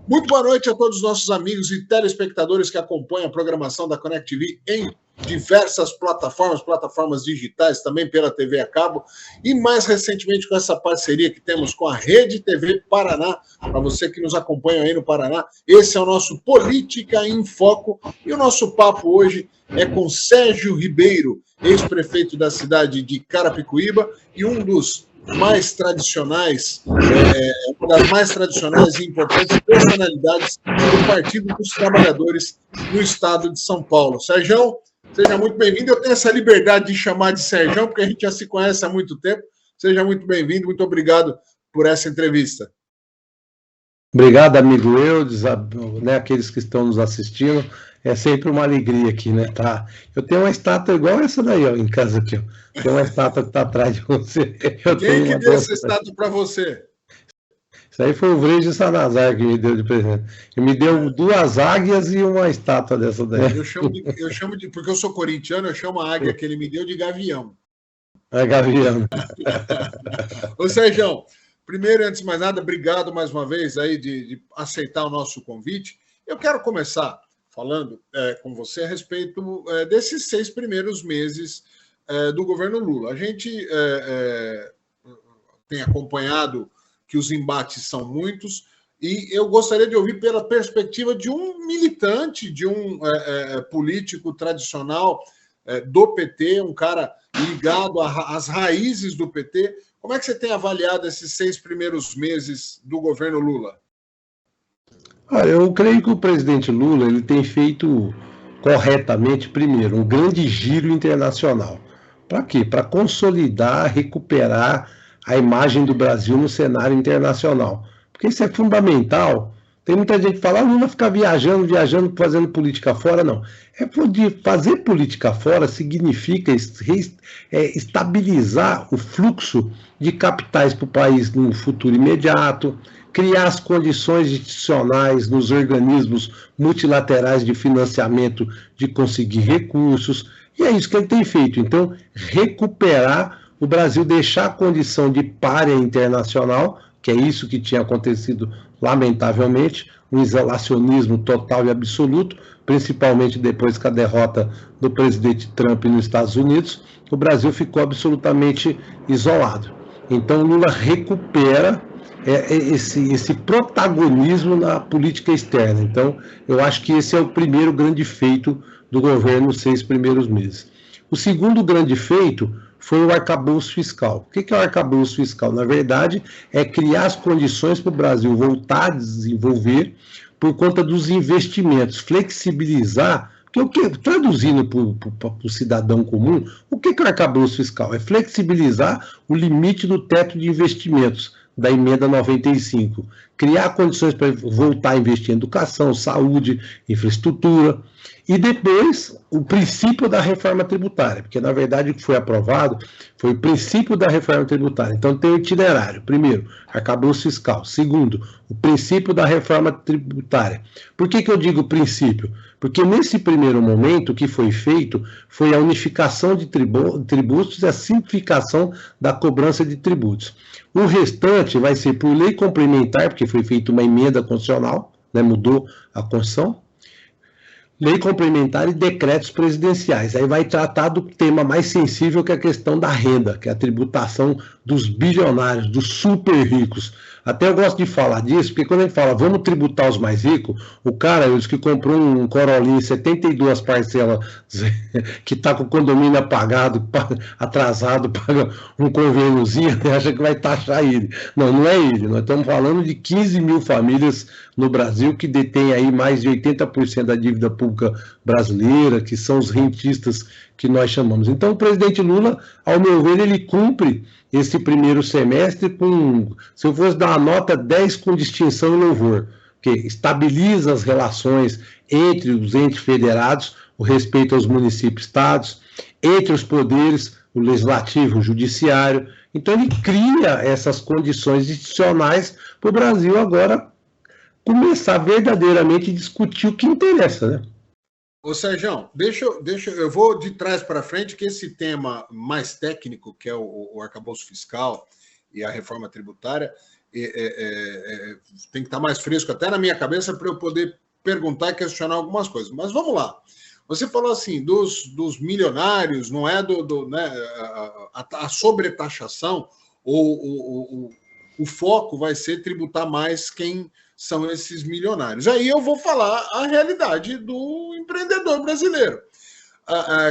Muito boa noite a todos os nossos amigos e telespectadores que acompanham a programação da Connect TV em diversas plataformas digitais, também pela TV a cabo, e mais recentemente com essa parceria que temos com a Rede TV Paraná. Para você que nos acompanha aí no Paraná, esse é o nosso Política em Foco, e o nosso papo hoje é com Sérgio Ribeiro, ex-prefeito da cidade de Carapicuíba e um dos mais tradicionais, uma das mais tradicionais e importantes personalidades do Partido dos Trabalhadores no estado de São Paulo. Sérgio, seja muito bem-vindo. Eu tenho essa liberdade de chamar de Sérgio, porque a gente já se conhece há muito tempo. Seja muito bem-vindo, muito obrigado por essa entrevista. Obrigado, amigo Eudes, né, aqueles que estão nos assistindo. É sempre uma alegria aqui, né? Tá? Eu tenho uma estátua igual essa daí, ó, em casa aqui, ó. Tem uma estátua que está atrás de você. Quem que deu essa estátua para você? Isso aí foi o Vrejo Salazar que me deu de presente. Ele me deu duas águias e uma estátua dessa daí. Eu chamo de, porque eu sou corintiano, eu chamo a águia que ele me deu de gavião. É gavião. Ô, Sérgio, primeiro, antes de mais nada, obrigado mais uma vez aí de aceitar o nosso convite. Eu quero começar falando com você a respeito desses 6 primeiros meses do governo Lula. A gente tem acompanhado que os embates são muitos, e eu gostaria de ouvir pela perspectiva de um militante, de um político tradicional do PT, um cara ligado às raízes do PT. Como é que você tem avaliado esses 6 primeiros meses do governo Lula? Eu creio que o presidente Lula ele tem feito corretamente, primeiro, um grande giro internacional. Para quê? Para consolidar, recuperar a imagem do Brasil no cenário internacional. Porque isso é fundamental. Tem muita gente que fala, Lula fica viajando, fazendo política fora. Não. Fazer política fora significa estabilizar o fluxo de capitais para o país no futuro imediato, criar as condições institucionais nos organismos multilaterais de financiamento de conseguir recursos, e é isso que ele tem feito. Então, recuperar o Brasil, deixar a condição de pária internacional, que é isso que tinha acontecido, lamentavelmente, um isolacionismo total e absoluto, principalmente depois com a derrota do presidente Trump nos Estados Unidos, o Brasil ficou absolutamente isolado. Então, Lula recupera esse protagonismo na política externa. Então, eu acho que esse é o primeiro grande feito do governo nos 6 primeiros meses. O segundo grande feito foi o arcabouço fiscal. O que é o arcabouço fiscal? Na verdade, é criar as condições para o Brasil voltar a desenvolver por conta dos investimentos, flexibilizar. Porque traduzindo para o cidadão comum, o que é o arcabouço fiscal? É flexibilizar o limite do teto de investimentos da emenda 95, criar condições para voltar a investir em educação, saúde, infraestrutura, e depois o princípio da reforma tributária, porque na verdade o que foi aprovado foi o princípio da reforma tributária. Então tem o itinerário. Primeiro, arcabouço fiscal. Segundo, o princípio da reforma tributária. Por que eu digo princípio? Porque nesse primeiro momento o que foi feito foi a unificação de tributos e a simplificação da cobrança de tributos. O restante vai ser por lei complementar, porque foi feita uma emenda constitucional, né, mudou a Constituição, lei complementar e decretos presidenciais. Aí vai tratar do tema mais sensível, que é a questão da renda, que é a tributação dos bilionários, dos super ricos. Até eu gosto de falar disso, porque quando a gente fala vamos tributar os mais ricos, o cara os que comprou um Corolinha em 72 parcelas, que está com o condomínio apagado, atrasado, paga um convêniozinho, acha que vai taxar ele. Não, não é ele. Nós estamos falando de 15 mil famílias no Brasil que detêm aí mais de 80% da dívida pública brasileira, que são os rentistas que nós chamamos. Então, o presidente Lula, ao meu ver, ele cumpre esse primeiro semestre com, se eu fosse dar uma nota, 10 com distinção e louvor, que estabiliza as relações entre os entes federados, o respeito aos municípios e estados, entre os poderes, o legislativo, o judiciário. Então, ele cria essas condições institucionais para o Brasil agora começar verdadeiramente a discutir o que interessa, né? Ô, Sérgio, eu vou de trás para frente, que esse tema mais técnico, que é o arcabouço fiscal e a reforma tributária, tem que estar mais fresco até na minha cabeça para eu poder perguntar e questionar algumas coisas. Mas vamos lá. Você falou assim, dos milionários, não é né, a sobretaxação, ou o foco vai ser tributar mais quem são esses milionários. Aí eu vou falar a realidade do empreendedor brasileiro.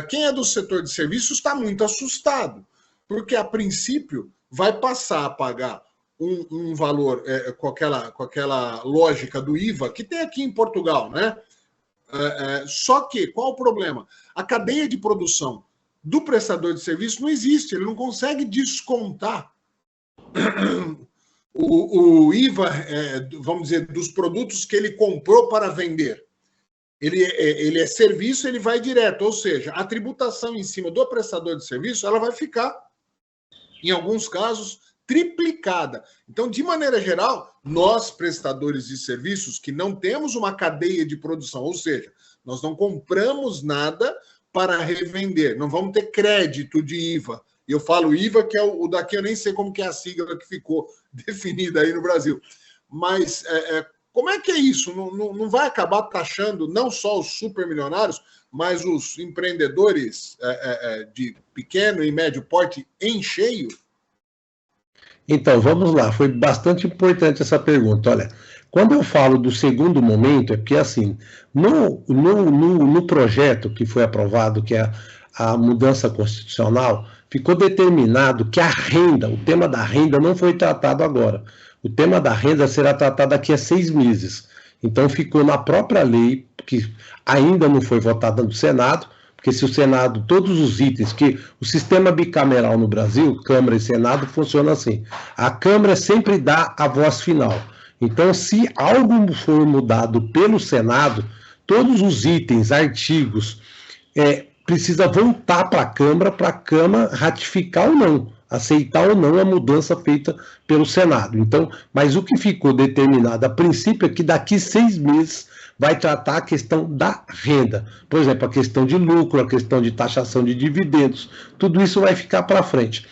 Quem é do setor de serviços está muito assustado, porque, a princípio, vai passar a pagar um valor com aquela lógica do IVA que tem aqui em Portugal, né? Só que, qual o problema? A cadeia de produção do prestador de serviço não existe, ele não consegue descontar o IVA, vamos dizer, dos produtos que ele comprou para vender. Ele é serviço, ele vai direto, ou seja, a tributação em cima do prestador de serviço, ela vai ficar, em alguns casos, triplicada. Então, de maneira geral, nós, prestadores de serviços, que não temos uma cadeia de produção, ou seja, nós não compramos nada para revender, não vamos ter crédito de IVA. E eu falo IVA, que é o daqui, eu nem sei como que é a sigla que ficou definida aí no Brasil. Mas como é que é isso? Não vai acabar taxando não só os supermilionários, mas os empreendedores de pequeno e médio porte em cheio? Então, vamos lá, foi bastante importante essa pergunta. Olha, quando eu falo do segundo momento, é porque, assim, no projeto que foi aprovado, que é a mudança constitucional, ficou determinado que a renda, o tema da renda não foi tratado agora. O tema da renda será tratado daqui a 6 meses. Então, ficou na própria lei, que ainda não foi votada no Senado, porque se o Senado, todos os itens, que o sistema bicameral no Brasil, Câmara e Senado, funciona assim. A Câmara sempre dá a voz final. Então, se algo for mudado pelo Senado, todos os itens, artigos, precisa voltar para a Câmara ratificar ou não, aceitar ou não a mudança feita pelo Senado. Então, mas o que ficou determinado a princípio é que daqui 6 meses vai tratar a questão da renda. Por exemplo, a questão de lucro, a questão de taxação de dividendos, tudo isso vai ficar para frente.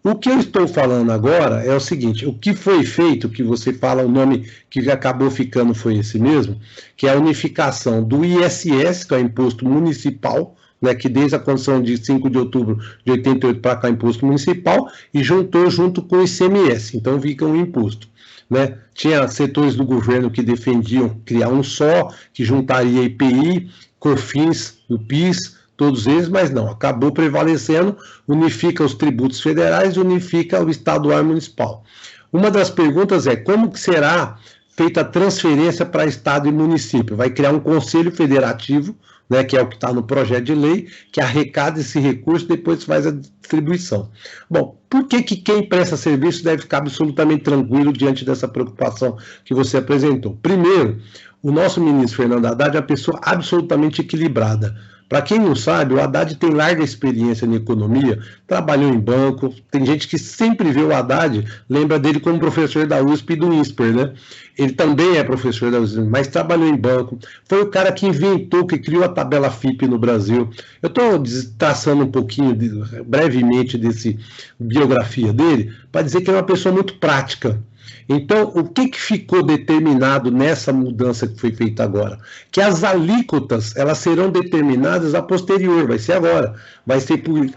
O que eu estou falando agora é o seguinte, o que foi feito, que você fala, o nome que acabou ficando foi esse mesmo, que é a unificação do ISS, que é o Imposto Municipal, né, que desde a Constituição de 5 de outubro de 88 para cá é imposto municipal, e juntou junto com o ICMS, então fica um imposto. Né? Tinha setores do governo que defendiam criar um só, que juntaria IPI, COFINS, o PIS, todos eles, mas não, acabou prevalecendo, unifica os tributos federais, unifica o estadual e municipal. Uma das perguntas é como que será feita a transferência para estado e município? Vai criar um conselho federativo, né, que é o que está no projeto de lei, que arrecada esse recurso e depois faz a distribuição. Bom, por que quem presta serviço deve ficar absolutamente tranquilo diante dessa preocupação que você apresentou? Primeiro, o nosso ministro Fernando Haddad é uma pessoa absolutamente equilibrada. Para quem não sabe, o Haddad tem larga experiência em economia, trabalhou em banco, tem gente que sempre vê o Haddad, lembra dele como professor da USP e do INSPER, né? Ele também é professor da USP, mas trabalhou em banco, foi o cara que inventou, que criou a tabela FIPE no Brasil. Eu estou traçando um pouquinho, brevemente, dessa biografia dele, para dizer que ele é uma pessoa muito prática. Então, o que ficou determinado nessa mudança que foi feita agora? Que as alíquotas, elas serão determinadas a posterior, vai ser agora. Vai ser por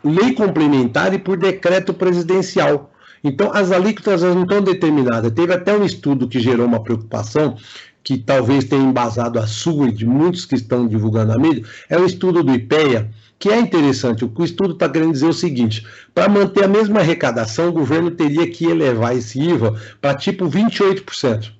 lei complementar e por decreto presidencial. Então, as alíquotas não estão determinadas. Teve até um estudo que gerou uma preocupação, que talvez tenha embasado a sua e de muitos que estão divulgando na mídia, é o estudo do IPEA, que é interessante. O estudo está querendo dizer o seguinte: para manter a mesma arrecadação, o governo teria que elevar esse IVA para tipo 28%.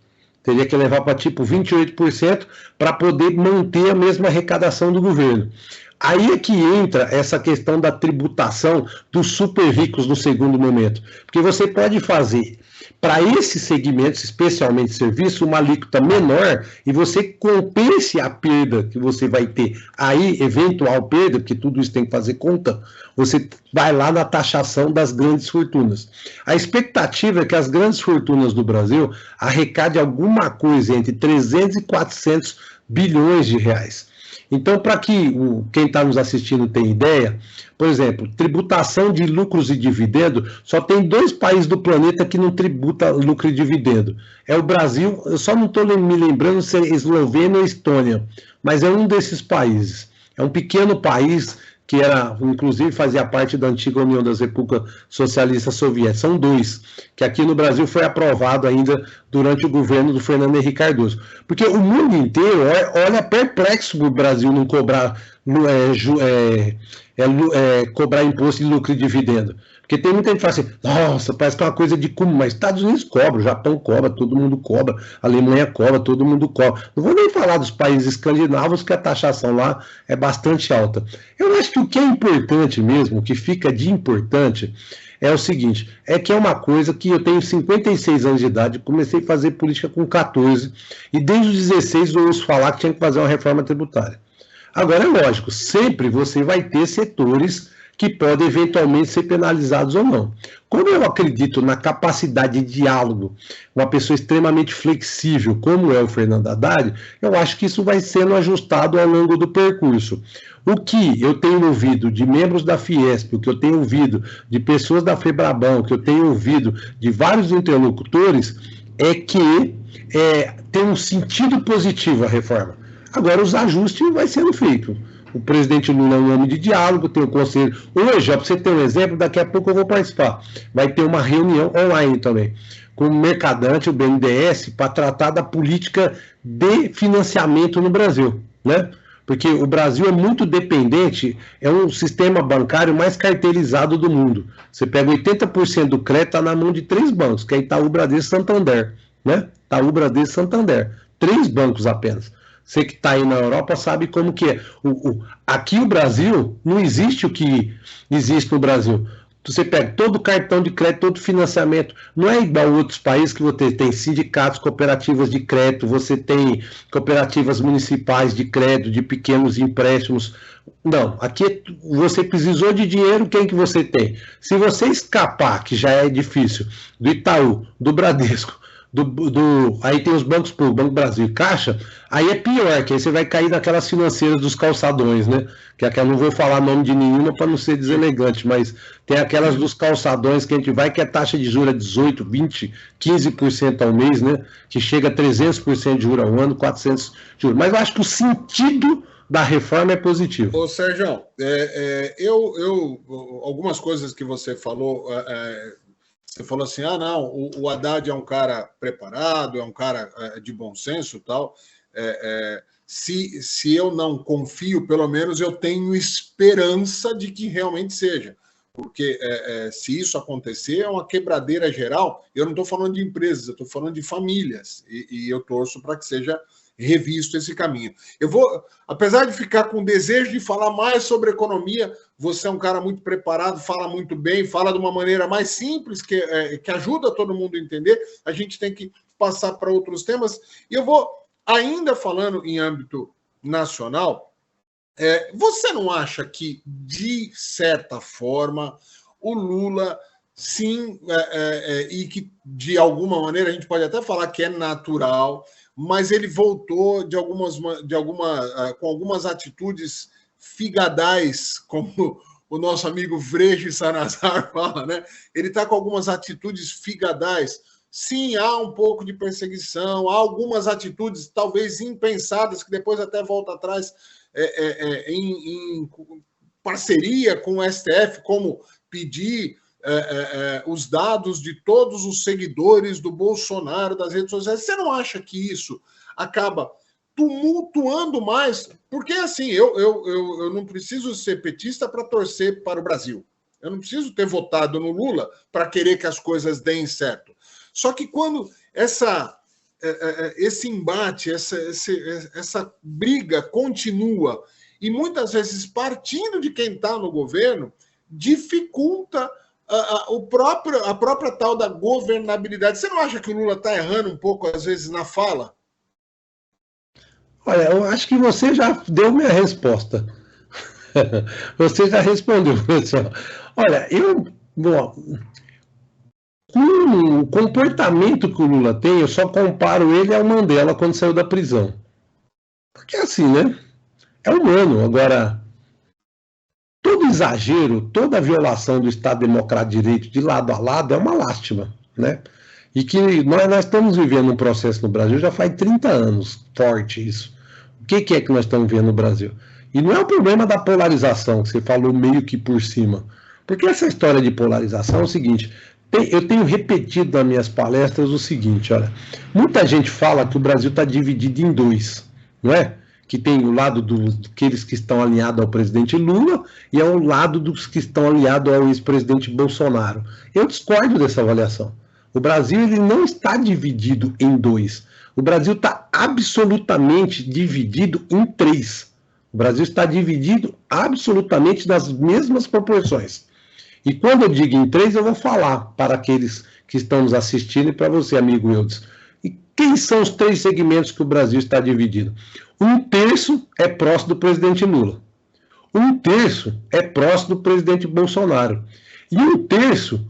Teria que elevar para tipo 28% para poder manter a mesma arrecadação do governo. Aí é que entra essa questão da tributação dos super ricos no segundo momento. Porque você pode fazer, para esses segmentos, especialmente serviço, uma alíquota menor e você compense a perda que você vai ter. Aí, eventual perda, porque tudo isso tem que fazer conta, você vai lá na taxação das grandes fortunas. A expectativa é que as grandes fortunas do Brasil arrecadem alguma coisa entre 300 e 400 bilhões de reais. Então, para que quem está nos assistindo tenha ideia, por exemplo, tributação de lucros e dividendo, só tem 2 países do planeta que não tributa lucro e dividendo. É o Brasil, eu só não estou me lembrando se é Eslovênia ou Estônia, mas é um desses países. É um pequeno país que era, inclusive, fazia parte da antiga União das Repúblicas Socialistas Soviéticas. São 2, que aqui no Brasil foi aprovado ainda durante o governo do Fernando Henrique Cardoso. Porque o mundo inteiro olha perplexo para o Brasil não cobrar, cobrar imposto de lucro e dividendo. Porque tem muita gente que fala assim, nossa, parece que é uma coisa de comum, mas Estados Unidos cobra, o Japão cobra, todo mundo cobra, a Alemanha cobra, todo mundo cobra. Não vou nem falar dos países escandinavos, que a taxação lá é bastante alta. Eu acho que o que é importante mesmo, o que fica de importante, é o seguinte, é que é uma coisa que eu tenho 56 anos de idade, comecei a fazer política com 14, e desde os 16 eu ouço falar que tinha que fazer uma reforma tributária. Agora, é lógico, sempre você vai ter setores que podem eventualmente ser penalizados ou não. Como eu acredito na capacidade de diálogo, uma pessoa extremamente flexível, como é o Fernando Haddad, eu acho que isso vai sendo ajustado ao longo do percurso. O que eu tenho ouvido de membros da Fiesp, o que eu tenho ouvido de pessoas da FEBRABAN, o que eu tenho ouvido de vários interlocutores, é que tem um sentido positivo a reforma. Agora, os ajustes vai sendo feito. O presidente Lula é um homem de diálogo, tem o conselho. Hoje, para você ter um exemplo, daqui a pouco eu vou participar. Vai ter uma reunião online também, com o Mercadante, o BNDES, para tratar da política de financiamento no Brasil, né? Porque o Brasil é muito dependente, é um sistema bancário mais cartelizado do mundo. Você pega 80% do crédito, está na mão de 3 bancos, que é Itaú, Bradesco e Santander, né? Itaú, Bradesco e Santander. 3 bancos apenas. Você que está aí na Europa sabe como que é. Aqui o Brasil, não existe o que existe no Brasil. Você pega todo cartão de crédito, todo financiamento. Não é igual a outros países que você tem sindicatos, cooperativas de crédito, você tem cooperativas municipais de crédito, de pequenos empréstimos. Não, aqui você precisou de dinheiro, quem que você tem? Se você escapar, que já é difícil, do Itaú, do Bradesco, aí tem os bancos públicos, Banco Brasil e Caixa, aí é pior, que aí você vai cair naquelas financeiras dos calçadões, né? Que aquela, não vou falar nome de nenhuma para não ser deselegante, mas tem aquelas dos calçadões que a gente vai, que a taxa de juros é 18%, 20%, 15% ao mês, né? Que chega a 300% de juros ao ano, 400% de juros. Mas eu acho que o sentido da reforma é positivo. Ô, Sérgio, algumas coisas que você falou... Você falou assim, não, o Haddad é um cara preparado, é um cara de bom senso e tal. Se eu não confio, pelo menos eu tenho esperança de que realmente seja. Porque se isso acontecer, é uma quebradeira geral. Eu não estou falando de empresas, eu estou falando de famílias. E eu torço para que seja revisto esse caminho. Eu vou, apesar de ficar com desejo de falar mais sobre economia, você é um cara muito preparado, fala muito bem, fala de uma maneira mais simples, que ajuda todo mundo a entender. A gente tem que passar para outros temas. E eu vou, ainda falando em âmbito nacional, você não acha que, de certa forma, o Lula, sim, e que, de alguma maneira, a gente pode até falar que é natural, mas ele voltou com algumas atitudes figadais, como o nosso amigo Freixo Salazar fala, né? Ele está com algumas atitudes figadais. Sim, há um pouco de perseguição, há algumas atitudes talvez impensadas, que depois até volta atrás em parceria com o STF, como pedir os dados de todos os seguidores do Bolsonaro das redes sociais. Você não acha que isso acaba tumultuando mais? Porque, assim, eu não preciso ser petista para torcer para o Brasil. Eu não preciso ter votado no Lula para querer que as coisas deem certo. Só que quando esse embate, essa briga continua, e muitas vezes partindo de quem está no governo, dificulta a própria tal da governabilidade. Você não acha que o Lula está errando um pouco, às vezes, na fala? Olha, eu acho que você já deu minha resposta. Você já respondeu, pessoal. Olha, com o comportamento que o Lula tem, eu só comparo ele ao Mandela quando saiu da prisão. Porque assim, né? é humano. Agora, todo exagero, toda violação do Estado Democrático de Direito de lado a lado é uma lástima, né? E que nós estamos vivendo um processo no Brasil já faz 30 anos, forte isso. O que é que nós estamos vendo no Brasil? E não é o problema da polarização, que você falou meio que por cima. Porque essa história de polarização é o seguinte, eu tenho repetido nas minhas palestras o seguinte, olha, muita gente fala que o Brasil está dividido em dois, não é? Que tem o lado daqueles que estão alinhados ao presidente Lula e ao lado dos que estão alinhados ao ex-presidente Bolsonaro. Eu discordo dessa avaliação. O Brasil ele não está dividido em dois. O Brasil está absolutamente dividido em três. O Brasil está dividido absolutamente nas mesmas proporções. E quando eu digo em três, eu vou falar para aqueles que estão nos assistindo e para você, amigo Eudes. E quem são os três segmentos que o Brasil está dividido? 1/3 é próximo do presidente Lula. 1/3 é próximo do presidente Bolsonaro. E 1/3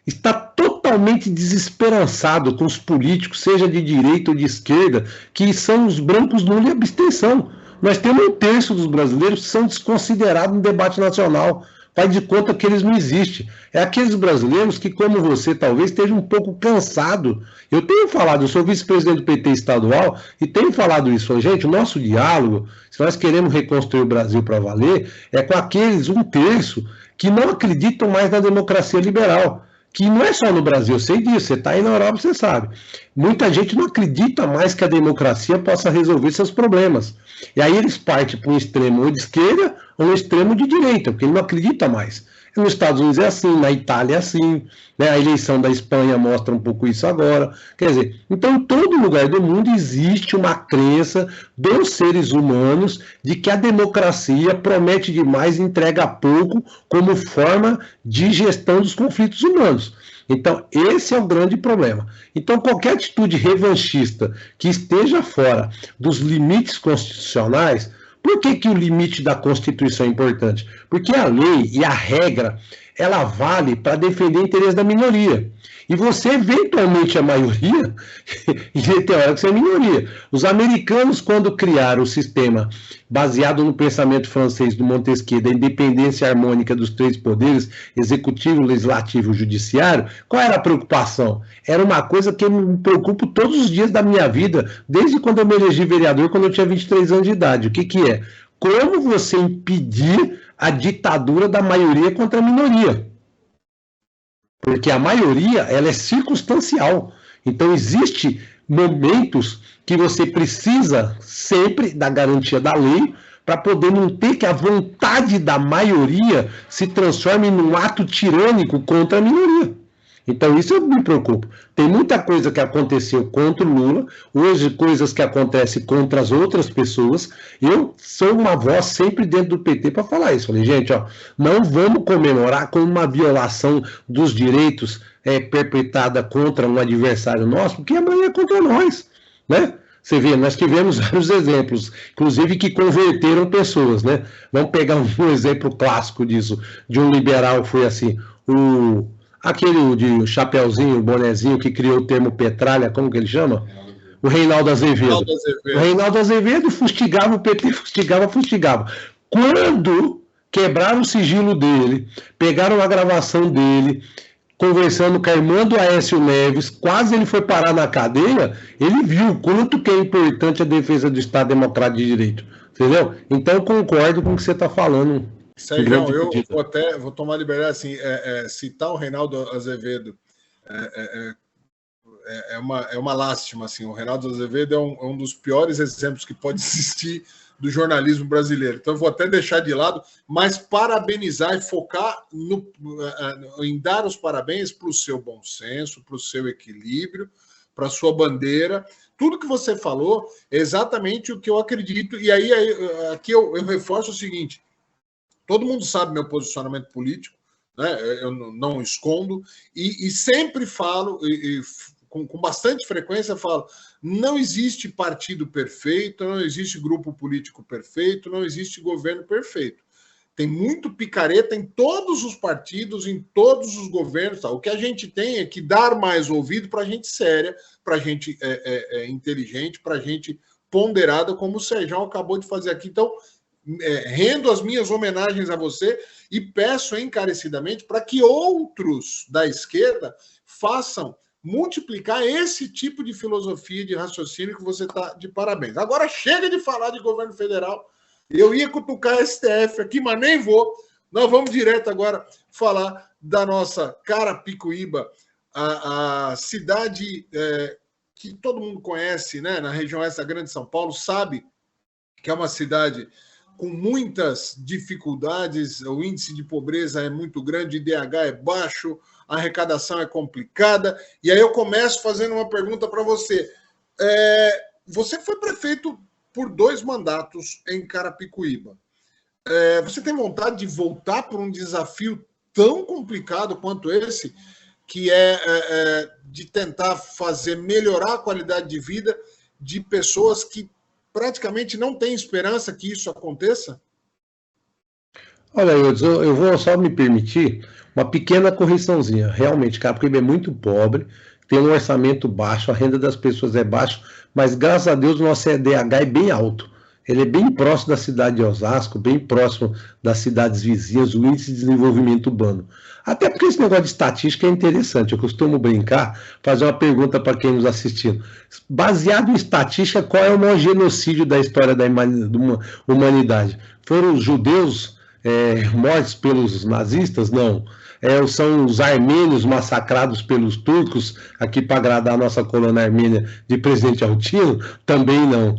está totalmente desesperançado com os políticos, seja de direita ou de esquerda, que são os brancos nulos e abstenção. Nós temos 1/3 dos brasileiros que são desconsiderados no debate nacional. Faz de conta que eles não existem. É aqueles brasileiros que, como você, talvez esteja um pouco cansado. Eu tenho falado, eu sou vice-presidente do PT estadual e tenho falado isso. Gente, o nosso diálogo, se nós queremos reconstruir o Brasil para valer, é com aqueles 1/3 que não acreditam mais na democracia liberal. Que não é só no Brasil, eu sei disso, você está aí na Europa, você sabe. Muita gente não acredita mais que a democracia possa resolver seus problemas. E aí eles partem para um extremo ou de esquerda ou um extremo de direita, porque ele não acredita mais. Nos Estados Unidos é assim, na Itália é assim, né? A eleição da Espanha mostra um pouco isso agora. Quer dizer, então em todo lugar do mundo existe uma crença dos seres humanos de que a democracia promete demais e entrega pouco como forma de gestão dos conflitos humanos. Então, esse é o grande problema. Então, qualquer atitude revanchista que esteja fora dos limites constitucionais. Por que o limite da Constituição é importante? Porque a lei e a regra, ela vale para defender o interesse da minoria. E você, eventualmente, é maioria, e tem hora que você é minoria. Os americanos, quando criaram o sistema baseado no pensamento francês do Montesquieu, da independência harmônica dos três poderes, executivo, legislativo e judiciário, qual era a preocupação? Era uma coisa que eu me preocupo todos os dias da minha vida, desde quando eu me elegi vereador, quando eu tinha 23 anos de idade. O que é? Como você impedir a ditadura da maioria contra a minoria? Porque a maioria, ela é circunstancial. Então, existem momentos que você precisa sempre da garantia da lei para poder não ter que a vontade da maioria se transforme num ato tirânico contra a minoria. Então, isso eu me preocupo. Tem muita coisa que aconteceu contra o Lula, hoje coisas que acontecem contra as outras pessoas. Eu sou uma voz sempre dentro do PT para falar isso. Falei, gente, ó, não vamos comemorar com uma violação dos direitos perpetrada contra um adversário nosso, porque amanhã é contra nós, né? Você vê, nós tivemos vários exemplos, inclusive que converteram pessoas, né? Vamos pegar um exemplo clássico disso, de um liberal que foi assim, aquele de chapeuzinho, bonezinho, que criou o termo petralha, como que ele chama? O Reinaldo Azevedo. O Reinaldo Azevedo fustigava o PT, fustigava. Quando quebraram o sigilo dele, pegaram a gravação dele, conversando com a irmã do Aécio Neves, quase ele foi parar na cadeia, ele viu o quanto que é importante a defesa do Estado Democrático de Direito. Entendeu? Então eu concordo com o que você está falando. Sérgio, eu vou tomar liberdade assim, citar o Reinaldo Azevedo é uma lástima. Assim, o Reinaldo Azevedo é um dos piores exemplos que pode existir do jornalismo brasileiro. Então, eu vou até deixar de lado, mas parabenizar e focar em dar os parabéns para o seu bom senso, para o seu equilíbrio, para a sua bandeira. Tudo que você falou é exatamente o que eu acredito. E aí aqui eu reforço o seguinte: todo mundo sabe meu posicionamento político, né? Eu não escondo, e sempre falo, com bastante frequência, falo: não existe partido perfeito, não existe grupo político perfeito, não existe governo perfeito. Tem muito picareta em todos os partidos, em todos os governos. Tá? O que a gente tem é que dar mais ouvido para gente séria, para gente inteligente, para gente ponderada, como o Sérgio acabou de fazer aqui. Então, rendo as minhas homenagens a você e peço encarecidamente para que outros da esquerda façam multiplicar esse tipo de filosofia de raciocínio que você está de parabéns. Agora chega de falar de governo federal. Eu ia cutucar a STF aqui, mas nem vou. Nós vamos direto agora falar da nossa Carapicuíba, a cidade que todo mundo conhece, né, na região oeste da Grande São Paulo, sabe que é uma cidade com muitas dificuldades, o índice de pobreza é muito grande, o IDH é baixo, a arrecadação é complicada. E aí eu começo fazendo uma pergunta para você. Você foi prefeito por 2 mandatos em Carapicuíba. Você tem vontade de voltar por um desafio tão complicado quanto esse, que é de tentar melhorar a qualidade de vida de pessoas que praticamente não têm esperança que isso aconteça? Olha, eu vou só me permitir uma pequena correçãozinha. Realmente, Carapicuíba é muito pobre, tem um orçamento baixo, a renda das pessoas é baixa, mas graças a Deus o nosso EDH é bem alto. Ele é bem próximo da cidade de Osasco, bem próximo das cidades vizinhas, o índice de desenvolvimento urbano. Até porque esse negócio de estatística é interessante. Eu costumo brincar, fazer uma pergunta para quem nos assistindo. Baseado em estatística, qual é o maior genocídio da história da humanidade? Foram os judeus mortos pelos nazistas? Não. São os armênios massacrados pelos turcos, aqui para agradar a nossa colônia armênia de Presidente Altino? Também não.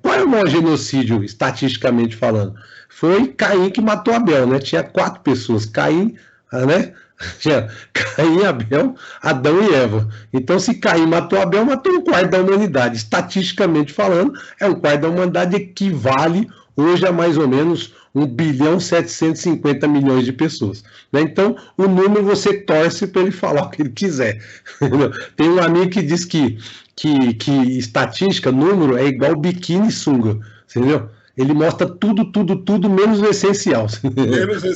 Qual é o maior genocídio, estatisticamente falando? Foi Caim que matou Abel, né? Tinha 4 pessoas, Caim, né? Tinha Caim, Abel, Adão e Eva. Então, se Caim matou Abel, matou 1/4 da humanidade. Estatisticamente falando, 1/4 da humanidade equivale hoje a mais ou menos 1.750 bilhões de pessoas. Né? Então, o número você torce para ele falar o que ele quiser. Tem um amigo que diz que estatística, número, é igual biquíni e sunga. Entendeu? Ele mostra tudo, menos o essencial.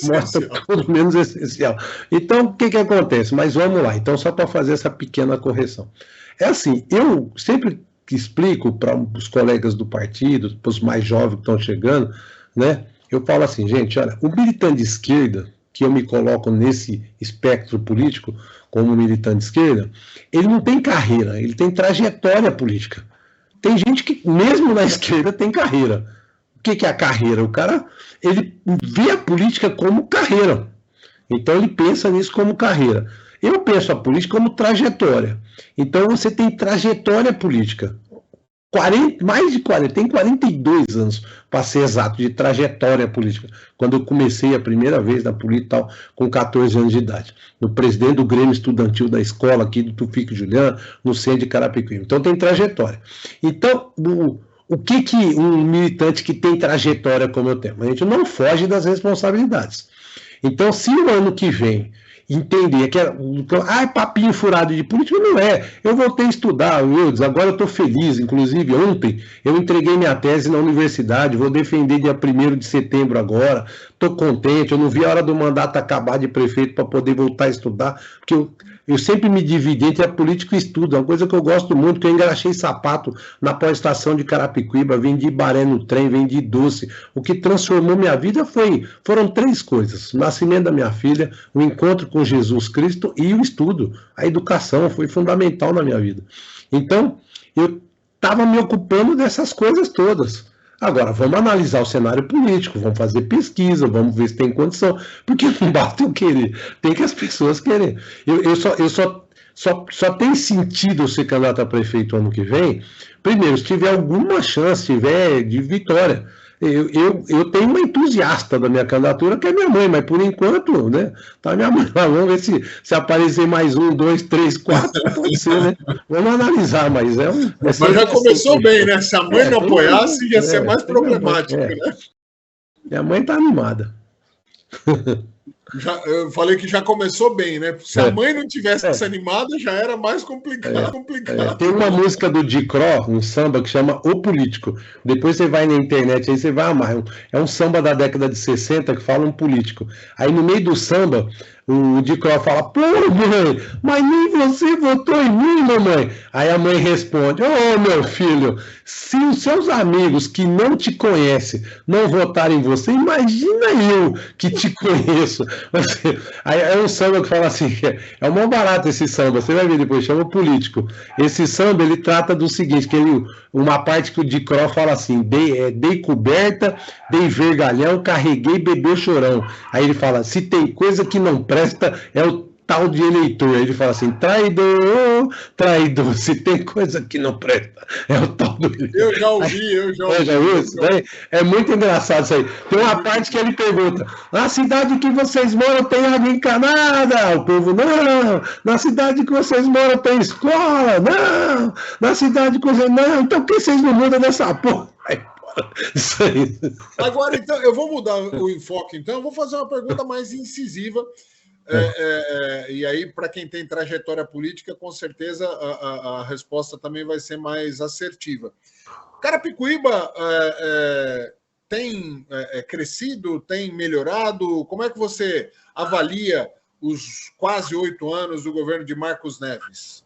Mostra tudo, menos o essencial. Então, o que acontece? Mas vamos lá. Então, só para fazer essa pequena correção. É assim, eu sempre explico para os colegas do partido, para os mais jovens que estão chegando, né? Eu falo assim, gente, olha, o militante de esquerda, que eu me coloco nesse espectro político como militante de esquerda, ele não tem carreira, ele tem trajetória política. Tem gente que, mesmo na esquerda, tem carreira. O que é a carreira? O cara, ele vê a política como carreira. Então, ele pensa nisso como carreira. Eu penso a política como trajetória. Então, você tem trajetória política. Mais de 40, tem 42 anos, para ser exato, de trajetória política. Quando eu comecei a primeira vez na política, com 14 anos de idade. No presidente do Grêmio Estudantil da escola aqui do Tufik Juliano, no centro de Carapicuíba. Então, tem trajetória. Então, o que um militante que tem trajetória como eu tenho? A gente não foge das responsabilidades. Então, se o ano que vem entender que papinho furado de política, não é. Eu voltei a estudar, agora eu estou feliz. Inclusive, ontem eu entreguei minha tese na universidade, vou defender dia 1º de setembro agora. Estou contente, eu não vi a hora do mandato acabar de prefeito para poder voltar a estudar, porque eu sempre me dividi entre a política e o estudo, uma coisa que eu gosto muito, que eu engraxei sapato na pós-estação de Carapicuíba, vendi baré no trem, vendi doce. O que transformou minha vida foram 3 coisas: o nascimento da minha filha, o encontro com Jesus Cristo e o estudo. A educação foi fundamental na minha vida. Então, eu estava me ocupando dessas coisas todas. Agora, vamos analisar o cenário político, vamos fazer pesquisa, vamos ver se tem condição, porque não basta eu querer, tem que as pessoas querem. Só tem sentido eu ser candidato a prefeito ano que vem, primeiro, se tiver alguma chance, tiver de vitória. Eu tenho uma entusiasta da minha candidatura, que é minha mãe, mas por enquanto, né, tá minha mãe lá, vamos ver se aparecer mais 1, 2, 3, 4, pode ser, né? Vamos analisar, mas mas já começou bem, né? Se a mãe não apoiasse, ia ser mais problemático, né? Minha mãe tá animada. Eu falei que já começou bem, né? Se a mãe não tivesse animada, já era mais complicado. Tem uma música do Dicró, um samba que chama O Político. Depois você vai na internet, aí você vai amar. É um samba da década de 60 que fala um político. Aí no meio do samba, o Dicró fala, pô, mãe, mas nem você votou em mim, mamãe. Aí a mãe responde, ô, meu filho, se os seus amigos que não te conhecem não votarem em você, imagina eu que te conheço. Aí é um samba que fala assim, é um mó barato esse samba, você vai ver depois, chama político. Esse samba, ele trata do seguinte, que uma parte que o Dicró fala assim, dei coberta, dei vergalhão, carreguei, bebeu chorão. Aí ele fala, se tem coisa que não presta, é o tal de eleitor. Aí ele fala assim, traidor, traidor, se tem coisa que não presta, é o tal do eleitor. Eu já ouvi. É muito engraçado isso aí. Tem uma parte que ele pergunta, na cidade que vocês moram tem água encanada? O povo, não. Na cidade que vocês moram tem escola? Não. Na cidade que vocês... Não. Então por que vocês não mudam dessa porra? Isso aí. Agora, então, eu vou mudar o enfoque, então, eu vou fazer uma pergunta mais incisiva. E aí, para quem tem trajetória política, com certeza a resposta também vai ser mais assertiva. Carapicuíba tem crescido, tem melhorado? Como é que você avalia os quase 8 anos do governo de Marcos Neves?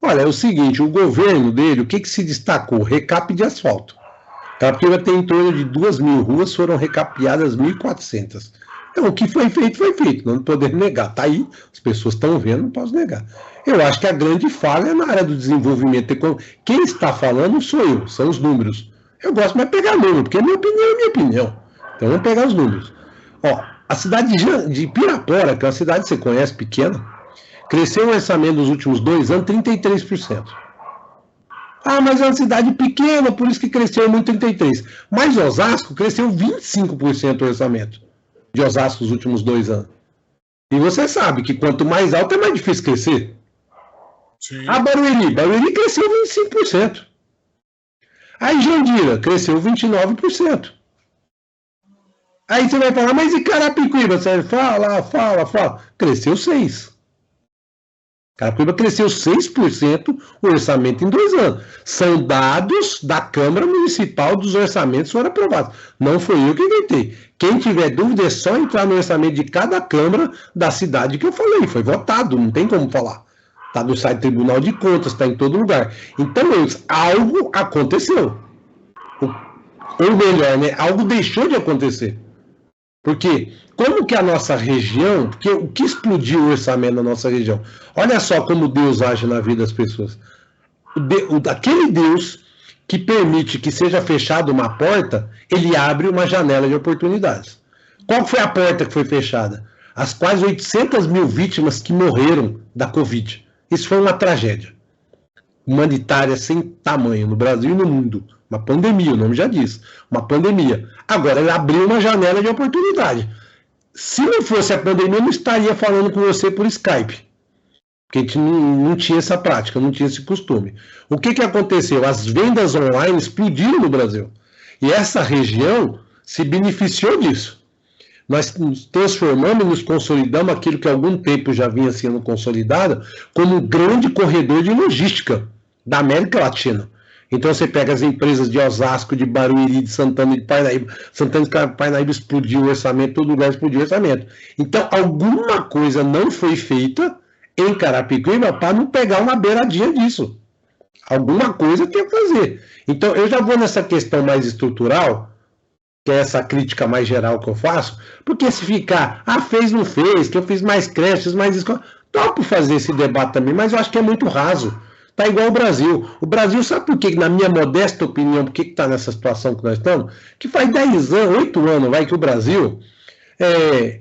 Olha, é o seguinte, o governo dele, o que se destacou? Recap de asfalto. Carapicuíba tem em torno de 2.000 ruas, foram recapeadas 1.400. Então, o que foi feito, não podemos negar. Está aí, as pessoas estão vendo, não posso negar. Eu acho que a grande falha é na área do desenvolvimento econômico. Quem está falando sou eu, são os números. Eu gosto mais de pegar número, porque minha opinião. Então, vamos pegar os números. Ó, a cidade de Pirapora, que é uma cidade que você conhece, pequena, cresceu o orçamento nos últimos 2 anos 33%. Ah, mas é uma cidade pequena, por isso que cresceu muito 33%. Mas Osasco cresceu 25% o orçamento de Osasco nos últimos 2 anos. E você sabe que quanto mais alto é mais difícil crescer. Sim. A Barueri cresceu 25%. Aí Jandira cresceu 29%. Aí você vai falar, mas e Carapicuíba? Você fala. Cresceu 6%. Carapicuíba cresceu 6% o orçamento em 2 anos. São dados da Câmara Municipal dos orçamentos foram aprovados. Não foi eu que inventei. Quem tiver dúvida é só entrar no orçamento de cada Câmara da cidade que eu falei. Foi votado, não tem como falar. Está no site do Tribunal de Contas, está em todo lugar. Então, algo aconteceu. Ou melhor, né? Algo deixou de acontecer. Porque como que a nossa região, porque o que explodiu o orçamento na nossa região? Olha só como Deus age na vida das pessoas. Aquele Deus que permite que seja fechada uma porta, ele abre uma janela de oportunidades. Qual foi a porta que foi fechada? As quase 800 mil vítimas que morreram da Covid. Isso foi uma tragédia humanitária sem tamanho no Brasil e no mundo. Uma pandemia, o nome já diz. Uma pandemia. Agora, ele abriu uma janela de oportunidade. Se não fosse a pandemia, eu não estaria falando com você por Skype. Porque a gente não tinha essa prática, não tinha esse costume. O que aconteceu? As vendas online explodiram no Brasil. E essa região se beneficiou disso. Nós nos transformamos e nos consolidamos aquilo que há algum tempo já vinha sendo consolidado como um grande corredor de logística da América Latina. Então você pega as empresas de Osasco, de Barueri, de Santana de Parnaíba. Santana de Parnaíba explodiu o orçamento, todo lugar explodiu o orçamento. Então alguma coisa não foi feita em Carapicuíba para não pegar uma beiradinha disso. Alguma coisa tem que fazer. Então eu já vou nessa questão mais estrutural, que é essa crítica mais geral que eu faço, porque se ficar, fez, não fez, que eu fiz mais creches, mais escola, topo fazer esse debate também, mas eu acho que é muito raso. Tá igual o Brasil. O Brasil, sabe por que, na minha modesta opinião, por que está nessa situação que nós estamos? Que faz 10 anos, 8 anos, que o Brasil,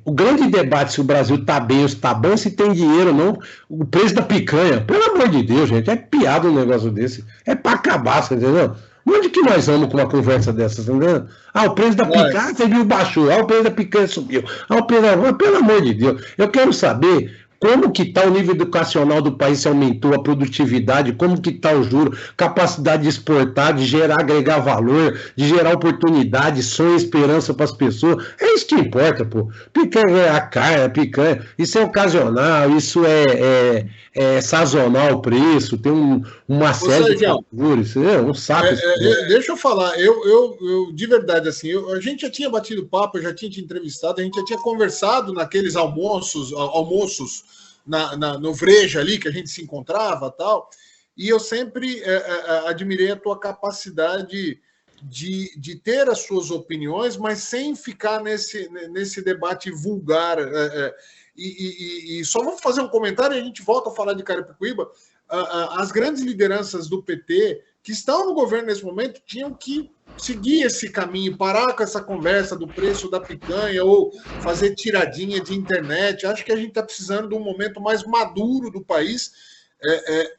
o grande debate se o Brasil está bem ou se está bom, se tem dinheiro ou não, o preço da picanha, pelo amor de Deus, gente, é piada um negócio desse, é para acabar, você entendeu? Onde que nós vamos com uma conversa dessas, tá entendendo? O preço da picanha, você viu, baixou, o preço da picanha subiu, pelo amor de Deus, eu quero saber como que está o nível educacional do país, se aumentou a produtividade, como que está o juro, capacidade de exportar, de gerar, agregar valor, de gerar oportunidade, sonho, esperança para as pessoas. É isso que importa, pô. Picanha é a carne, picanha, isso é ocasional, isso é sazonal o preço, tem uma série de fatores, é um saco. Deixa eu falar, eu de verdade, assim, a gente já tinha batido papo, eu já tinha te entrevistado, a gente já tinha conversado naqueles almoços no Vreja ali, que a gente se encontrava tal, e eu sempre admirei a tua capacidade de ter as suas opiniões, mas sem ficar nesse debate vulgar. E só vou fazer um comentário e a gente volta a falar de Carapicuíba. As grandes lideranças do PT que estão no governo nesse momento tinham que seguir esse caminho, parar com essa conversa do preço da picanha ou fazer tiradinha de internet. Acho que a gente está precisando de um momento mais maduro do país,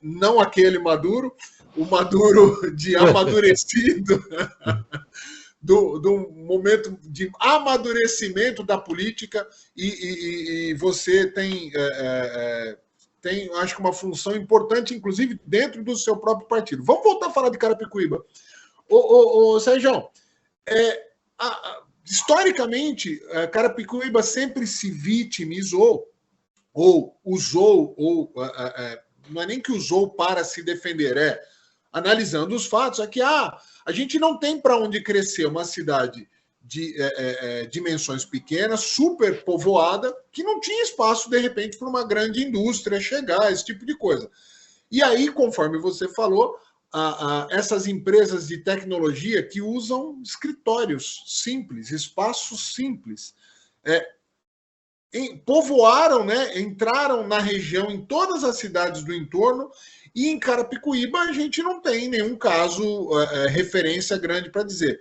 não aquele maduro, o maduro de amadurecido, do momento de amadurecimento da política, e você tem, acho que uma função importante, inclusive, dentro do seu próprio partido. Vamos voltar a falar de Carapicuíba. Sérgio, historicamente, Carapicuíba sempre se vitimizou, ou usou, não é nem que usou para se defender, analisando os fatos, que a gente não tem para onde crescer uma cidade de dimensões pequenas, super povoada, que não tinha espaço, de repente, para uma grande indústria chegar, esse tipo de coisa. E aí, conforme você falou, essas empresas de tecnologia que usam escritórios simples, espaços simples, povoaram, entraram na região, em todas as cidades do entorno, e em Carapicuíba a gente não tem nenhum caso, referência grande para dizer.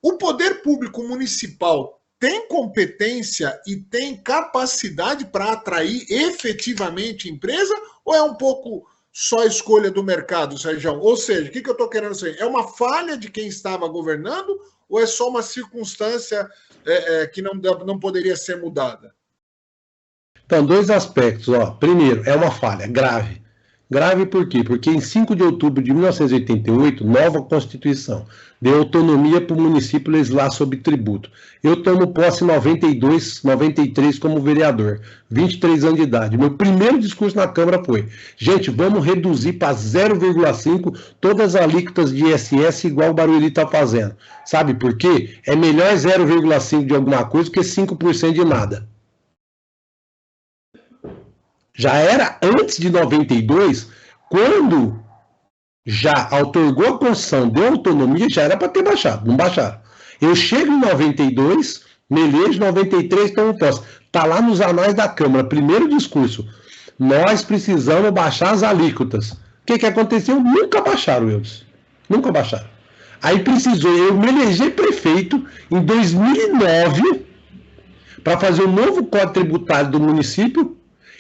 O poder público municipal tem competência e tem capacidade para atrair efetivamente empresa, ou é um pouco só escolha do mercado, Sérgio? Ou seja, o que eu estou querendo dizer? É uma falha de quem estava governando, ou é só uma circunstância que não poderia ser mudada? Então, dois aspectos. Primeiro, é uma falha grave. Grave por quê? Porque em 5 de outubro de 1988, nova Constituição deu autonomia para o município legislar sobre tributo. Eu tomo posse em 92, 93 como vereador, 23 anos de idade. Meu primeiro discurso na Câmara foi: gente, vamos reduzir para 0,5 todas as alíquotas de ISS igual o Barueri está fazendo. Sabe por quê? É melhor 0,5 de alguma coisa que 5% de nada. Já era antes de 92, quando já outorgou a Constituição, deu autonomia, já era para ter baixado, não baixaram. Eu chego em 92, me elejo em 93, tomo posse. Está lá nos anais da Câmara, primeiro discurso. Nós precisamos baixar as alíquotas. O que aconteceu? Nunca baixaram eles. Nunca baixaram. Aí precisou, eu me elegi prefeito em 2009 para fazer o novo Código Tributário do município.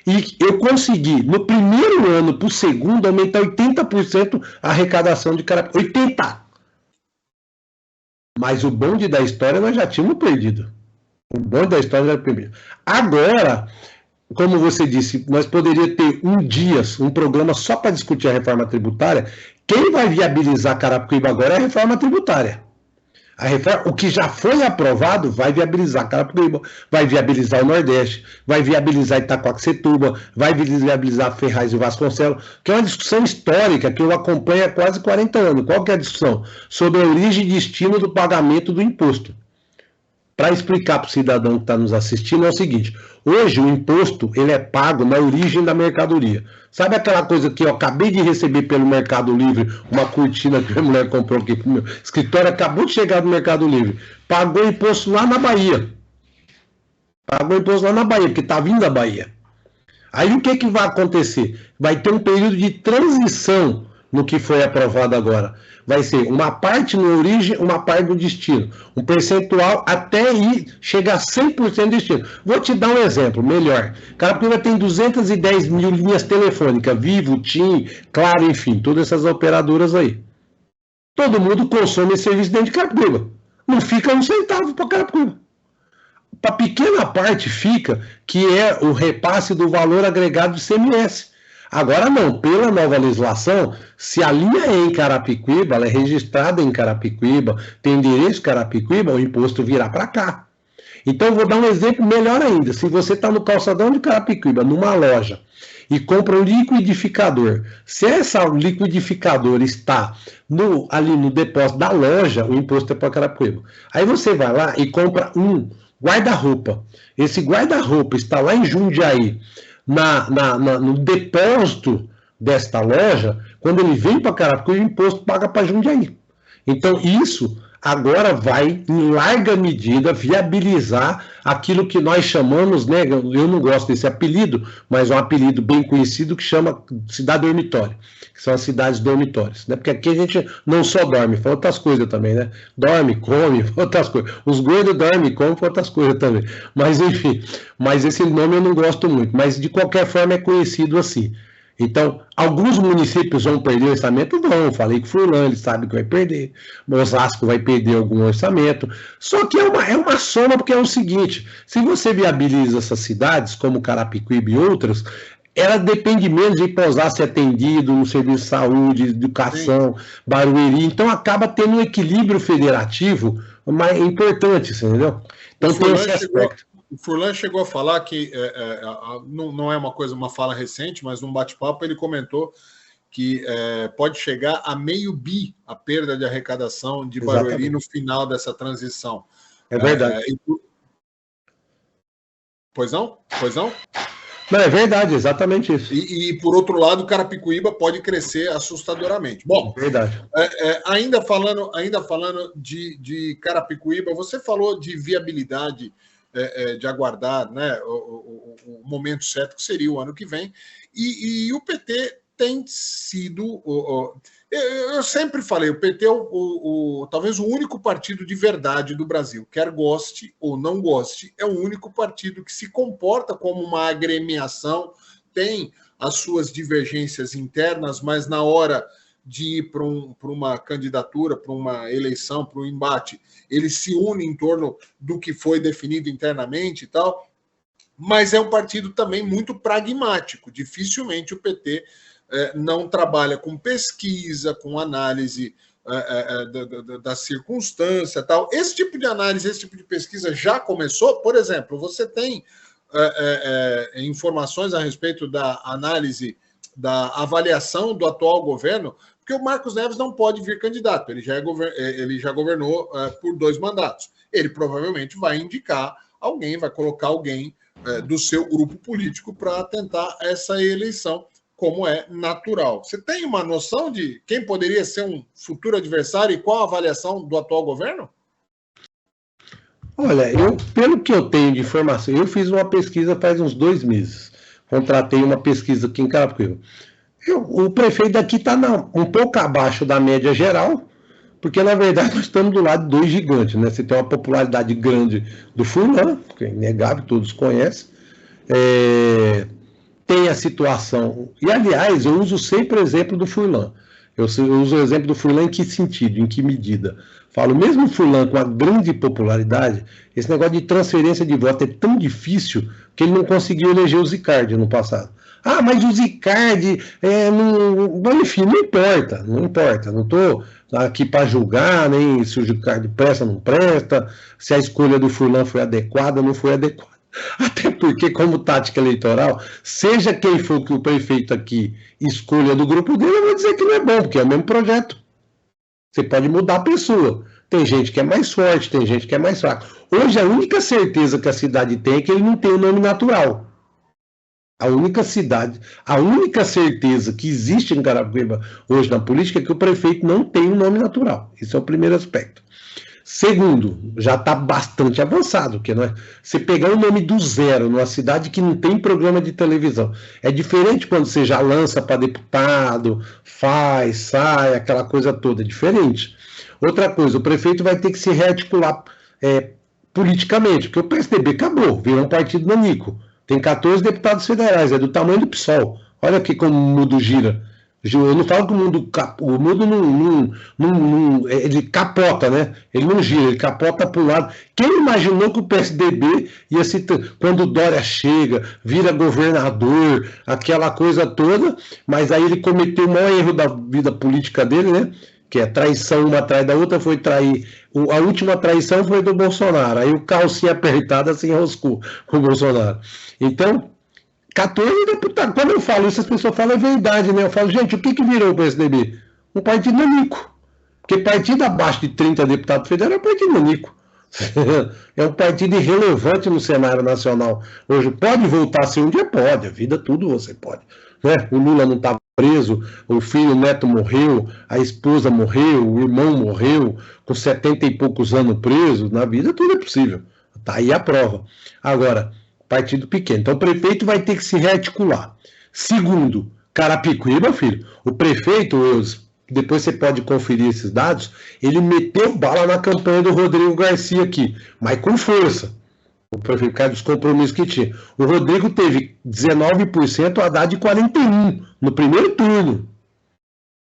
E eu consegui, no primeiro ano para o segundo, aumentar 80% a arrecadação de Carapicuíba. 80%! Mas o bonde da história nós já tínhamos perdido. O bonde da história já perdido. Agora, como você disse, nós poderíamos ter um programa só para discutir a reforma tributária. Quem vai viabilizar Carapicuíba agora é a reforma tributária. O que já foi aprovado vai viabilizar Carapicuíba, vai viabilizar o Nordeste, vai viabilizar Itacoaxetuba, vai viabilizar Ferraz e Vasconcelos, que é uma discussão histórica que eu acompanho há quase 40 anos. Qual que é a discussão? Sobre a origem e destino do pagamento do imposto. Para explicar para o cidadão que está nos assistindo, é o seguinte: hoje o imposto ele é pago na origem da mercadoria. Sabe aquela coisa que eu acabei de receber pelo Mercado Livre, uma cortina que a mulher comprou aqui para o meu escritório, acabou de chegar do Mercado Livre, pagou imposto lá na Bahia. Pagou imposto lá na Bahia, porque está vindo da Bahia. Aí o que vai acontecer? Vai ter um período de transição no que foi aprovado agora. Vai ser uma parte na origem, uma parte no destino. Um percentual até chegar a 100% de destino. Vou te dar um exemplo melhor. Carapicuíba tem 210 mil linhas telefônicas, Vivo, TIM, Claro, enfim, todas essas operadoras aí. Todo mundo consome esse serviço dentro de Carapicuíba. Não fica um centavo para Carapicuíba. Para pequena parte fica, que é o repasse do valor agregado do ICMS. Agora não, pela nova legislação, se a linha é em Carapicuíba, ela é registrada em Carapicuíba, tem endereço em Carapicuíba, o imposto virá para cá. Então, eu vou dar um exemplo melhor ainda. Se você está no calçadão de Carapicuíba, numa loja, e compra um liquidificador, se essa liquidificadora está ali no depósito da loja, o imposto é para Carapicuíba. Aí você vai lá e compra um guarda-roupa. Esse guarda-roupa está lá em Jundiaí, no depósito desta loja. Quando ele vem para Carapicuíba, o imposto paga para Jundiaí. Então, isso agora vai, em larga medida, viabilizar aquilo que nós chamamos, né, eu não gosto desse apelido, mas é um apelido bem conhecido que chama cidade dormitório, que são as cidades dormitórias, né, porque aqui a gente não só dorme, faz outras coisas também, né, dorme, come, outras coisas, os gordos dormem e comem, faz outras coisas também, mas enfim, mas esse nome eu não gosto muito, mas de qualquer forma é conhecido assim. Então, alguns municípios vão perder o orçamento? Vão, falei que Furlan, ele sabe que vai perder, Osasco vai perder algum orçamento, só que é uma soma, porque é o seguinte, se você viabiliza essas cidades, como Carapicuíba e outras, ela depende menos de ir para Osasco ser atendido no serviço de saúde, educação, Barueri, então acaba tendo um equilíbrio federativo mais importante, entendeu? Então tem esse aspecto. O Furlan chegou a falar que, não é uma fala recente, mas num bate-papo ele comentou que pode chegar a meio bi a perda de arrecadação de Barueri no final dessa transição. É verdade. Pois não? Pois não? Não, é verdade, exatamente isso. E por outro lado, Carapicuíba pode crescer assustadoramente. Bom, verdade. Ainda falando de Carapicuíba, você falou de viabilidade, de aguardar, né, o momento certo, que seria o ano que vem, e o PT tem sido... Eu sempre falei, o PT é talvez o único partido de verdade do Brasil, quer goste ou não goste, é o único partido que se comporta como uma agremiação, tem as suas divergências internas, mas na hora de ir para uma candidatura, para uma eleição, para um embate, ele se une em torno do que foi definido internamente e tal, mas é um partido também muito pragmático. Dificilmente o PT não trabalha com pesquisa, com análise da circunstância e tal. Esse tipo de análise, esse tipo de pesquisa já começou? Por exemplo, você tem informações a respeito da análise, da avaliação do atual governo, porque o Marcos Neves não pode vir candidato, ele já governou por 2 mandatos. Ele provavelmente vai indicar alguém, vai colocar alguém do seu grupo político para tentar essa eleição, como é natural. Você tem uma noção de quem poderia ser um futuro adversário e qual a avaliação do atual governo? Olha, pelo que eu tenho de informação, eu fiz uma pesquisa faz uns 2 meses, contratei uma pesquisa aqui em Carapicuíba. O prefeito daqui está um pouco abaixo da média geral, porque na verdade nós estamos do lado de 2 gigantes, né? Você tem uma popularidade grande do Furlan, que é inegável, todos conhecem, tem a situação, e aliás, eu uso sempre o exemplo do Furlan. Eu uso o exemplo do Furlan em que sentido, em que medida? Falo, mesmo o Furlan com a grande popularidade, esse negócio de transferência de voto é tão difícil que ele não conseguiu eleger o Zicardi no passado. Ah, mas o Zicardi, enfim, não importa, não estou aqui para julgar, nem se o Zicardi presta ou não presta, se a escolha do Furlan foi adequada ou não foi adequada. Até porque, como tática eleitoral, seja quem for que o prefeito aqui escolha do grupo dele, eu vou dizer que não é bom, porque é o mesmo projeto. Você pode mudar a pessoa. Tem gente que é mais forte, tem gente que é mais fraca. Hoje, a única certeza que a cidade tem é que ele não tem o nome natural. A única certeza que existe em Carapicuíba hoje na política é que o prefeito não tem um nome natural. Esse é o primeiro aspecto. Segundo, já está bastante avançado, porque você pegar um nome do zero numa cidade que não tem programa de televisão. É diferente quando você já lança para deputado, sai, aquela coisa toda, é diferente. Outra coisa, o prefeito vai ter que se rearticular politicamente, porque o PSDB acabou, virou um partido nanico. Tem 14 deputados federais, é do tamanho do PSOL. Olha aqui como o mundo gira. Eu não falo que o mundo ele capota, né? Ele não gira, ele capota para o lado. Quem imaginou que o PSDB ia se... Quando o Dória chega, vira governador, aquela coisa toda, mas aí ele cometeu o maior erro da vida política dele, né? Que é traição uma atrás da outra, foi trair. A última traição foi do Bolsonaro. Aí o calcinha apertada se enroscou com o Bolsonaro. Então, 14 deputados. Quando eu falo isso, as pessoas falam, é verdade, né? Eu falo, gente, o que virou o PSDB? Um partido nanico. Porque partido abaixo de 30 deputados federais é um partido nanico. É um partido irrelevante no cenário nacional. Hoje, pode voltar a ser um dia? Pode. A vida, tudo você pode. Né? O Lula não estava preso, o filho, o neto morreu, a esposa morreu, o irmão morreu, com 70 e poucos anos preso. Na vida, tudo é possível. Tá aí a prova. Agora, partido pequeno. Então o prefeito vai ter que se rearticular. Segundo, Carapicuíba, filho, o prefeito, depois você pode conferir esses dados, ele meteu bala na campanha do Rodrigo Garcia aqui, mas com força. O prefeito, por causa dos compromissos que tinha. O Rodrigo teve 19%, o Haddad 41% no primeiro turno.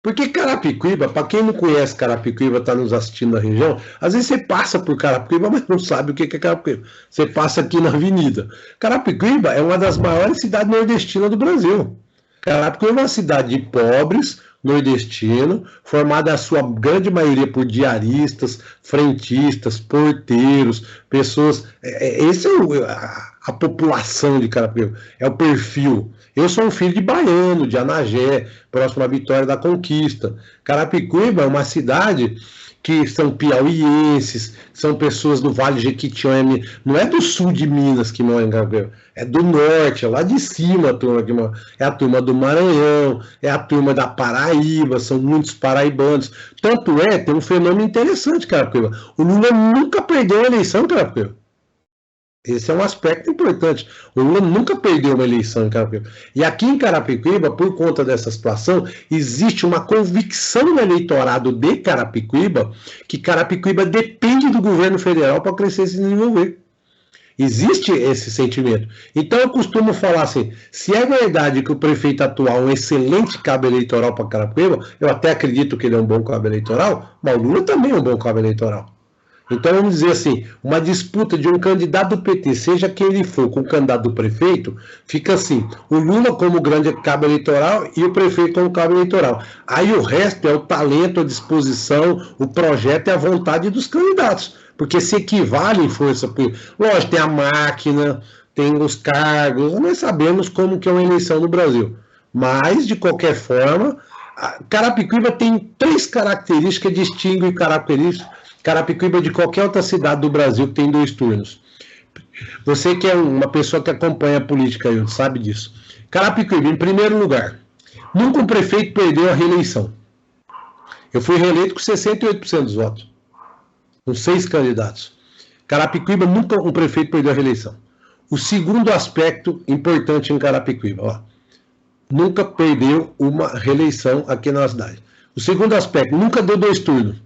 Porque Carapicuíba, para quem não conhece Carapicuíba, está nos assistindo na região, às vezes você passa por Carapicuíba, mas não sabe o que é Carapicuíba. Você passa aqui na avenida. Carapicuíba é uma das maiores cidades nordestinas do Brasil. Carapicuíba é uma cidade de pobres, nordestino, formada a sua grande maioria por diaristas, frentistas, porteiros, pessoas... Essa é a população de Carapicuíba, é o perfil. Eu sou um filho de baiano, de Anagé, próximo à Vitória da Conquista. Carapicuíba é uma cidade que são piauienses, são pessoas do Vale Jequitinhonha, não é do sul de Minas que moram em Carapicuíba, é do norte, é lá de cima a turma que mora. É a turma do Maranhão, é a turma da Paraíba, são muitos paraibanos. Tanto é, tem um fenômeno interessante, Carapicuíba. O Lula nunca perdeu a eleição, Carapicuíba. Esse é um aspecto importante. O Lula nunca perdeu uma eleição em Carapicuíba. E aqui em Carapicuíba, por conta dessa situação, existe uma convicção no eleitorado de Carapicuíba que Carapicuíba depende do governo federal para crescer e se desenvolver. Existe esse sentimento. Então eu costumo falar assim, se é verdade que o prefeito atual é um excelente cabo eleitoral para Carapicuíba, eu até acredito que ele é um bom cabo eleitoral, mas o Lula também é um bom cabo eleitoral. Então vamos dizer assim, uma disputa de um candidato do PT, seja quem ele for, com o candidato do prefeito, fica assim, o Lula como grande cabo eleitoral e o prefeito como cabo eleitoral. Aí o resto é o talento, a disposição, o projeto e a vontade dos candidatos, porque se equivale em força. Lógico, tem a máquina, tem os cargos, nós sabemos como que é uma eleição no Brasil. Mas, de qualquer forma, Carapicuíba tem 3 características que distinguem Carapicuíba de qualquer outra cidade do Brasil que tem 2 turnos. Você que é uma pessoa que acompanha a política aí, sabe disso. Carapicuíba, em primeiro lugar, nunca um prefeito perdeu a reeleição. Eu fui reeleito com 68% dos votos, com 6 candidatos. Carapicuíba, nunca um prefeito perdeu a reeleição. O segundo aspecto importante em Carapicuíba, ó, nunca perdeu uma reeleição aqui na cidade. O segundo aspecto, nunca deu 2 turnos.